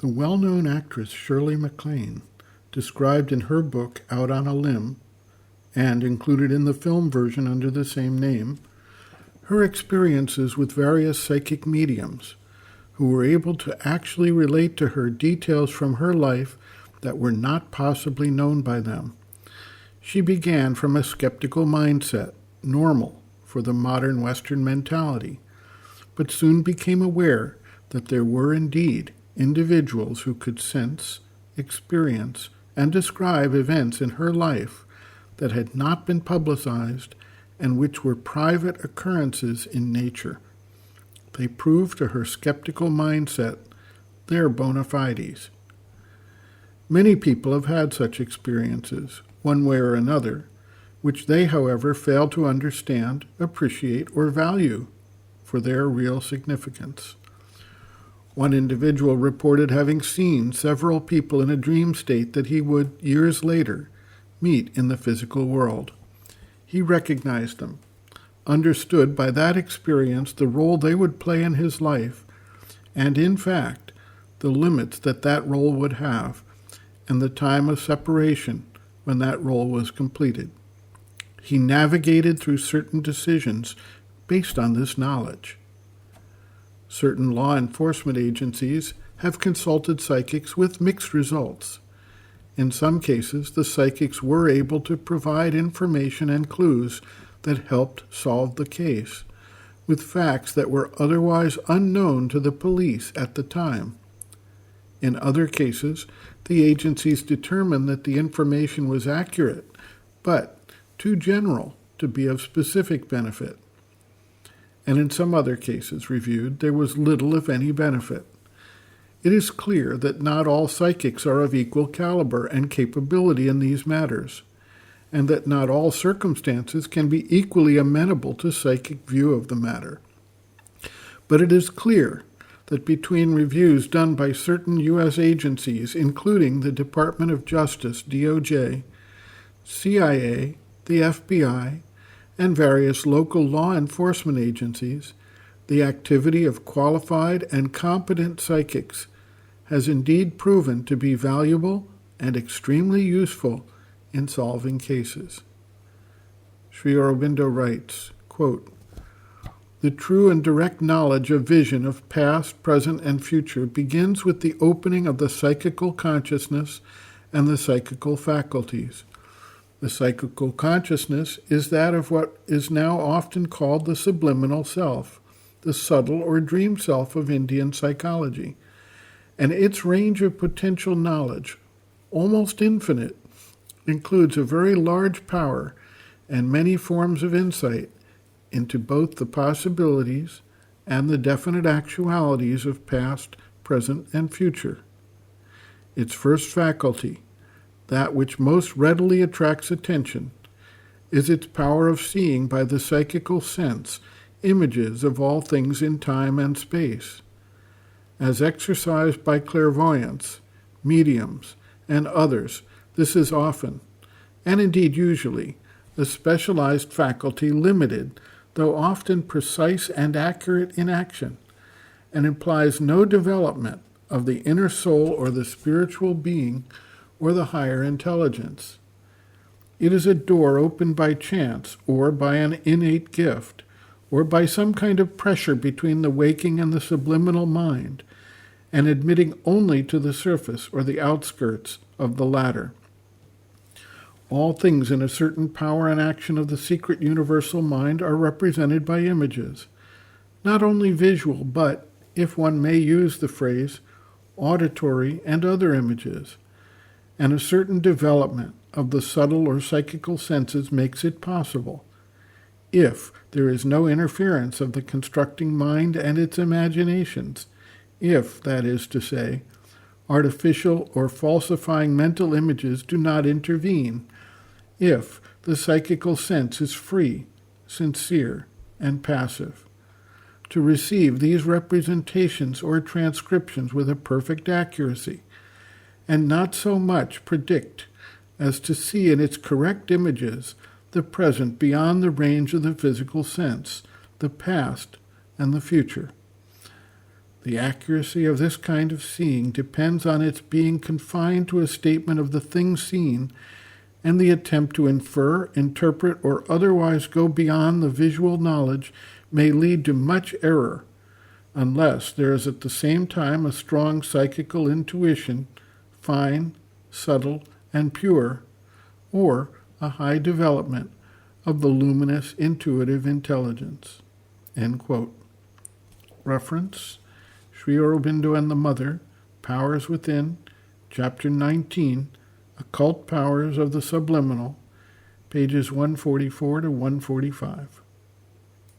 The well-known actress Shirley MacLaine described in her book Out on a Limb, and included in the film version under the same name, her experiences with various psychic mediums who were able to actually relate to her details from her life that were not possibly known by them. She began from a skeptical mindset, normal for the modern Western mentality, but soon became aware that there were indeed individuals who could sense, experience, and describe events in her life that had not been publicized and which were private occurrences in nature. They proved to her skeptical mindset their bona fides. Many people have had such experiences, one way or another, which they, however, fail to understand, appreciate, or value for their real significance. One individual reported having seen several people in a dream state that he would, years later, meet in the physical world. He recognized them, understood by that experience the role they would play in his life, and in fact, the limits that that role would have, and the time of separation when that role was completed. He navigated through certain decisions based on this knowledge. Certain law enforcement agencies have consulted psychics with mixed results. In some cases, the psychics were able to provide information and clues that helped solve the case, with facts that were otherwise unknown to the police at the time. In other cases, the agencies determined that the information was accurate, but too general to be of specific benefit. And in some other cases reviewed, there was little, if any, benefit. It is clear that not all psychics are of equal caliber and capability in these matters, and that not all circumstances can be equally amenable to psychic view of the matter. But it is clear that between reviews done by certain U.S. agencies, including the Department of Justice, DOJ, CIA, the FBI, and various local law enforcement agencies, the activity of qualified and competent psychics has indeed proven to be valuable and extremely useful in solving cases. Sri Aurobindo writes, quote, "The true and direct knowledge of vision of past, present, and future begins with the opening of the psychical consciousness and the psychical faculties. The psychical consciousness is that of what is now often called the subliminal self, the subtle or dream self of Indian psychology, and its range of potential knowledge, almost infinite, includes a very large power and many forms of insight into both the possibilities and the definite actualities of past, present, and future. Its first faculty, that which most readily attracts attention, is its power of seeing by the psychical sense images of all things in time and space. As exercised by clairvoyants, mediums, and others, this is often, and indeed usually, a specialized faculty limited, though often precise and accurate in action, and implies no development of the inner soul or the spiritual being or the higher intelligence. It is a door opened by chance or by an innate gift, or by some kind of pressure between the waking and the subliminal mind, and admitting only to the surface or the outskirts of the latter. All things in a certain power and action of the secret universal mind are represented by images, not only visual, but, if one may use the phrase, auditory and other images, and a certain development of the subtle or psychical senses makes it possible, if there is no interference of the constructing mind and its imaginations, if, that is to say, artificial or falsifying mental images do not intervene, if the psychical sense is free, sincere, and passive. To receive these representations or transcriptions with a perfect accuracy, and not so much predict as to see in its correct images the present beyond the range of the physical sense, the past, and the future. The accuracy of this kind of seeing depends on its being confined to a statement of the thing seen, and the attempt to infer, interpret, or otherwise go beyond the visual knowledge may lead to much error, unless there is at the same time a strong psychical intuition, fine, subtle, and pure, or a high development of the luminous intuitive intelligence." End quote. Reference: Sri Aurobindo and the Mother, Powers Within, Chapter 19, Occult Powers of the Subliminal, pages 144 to 145.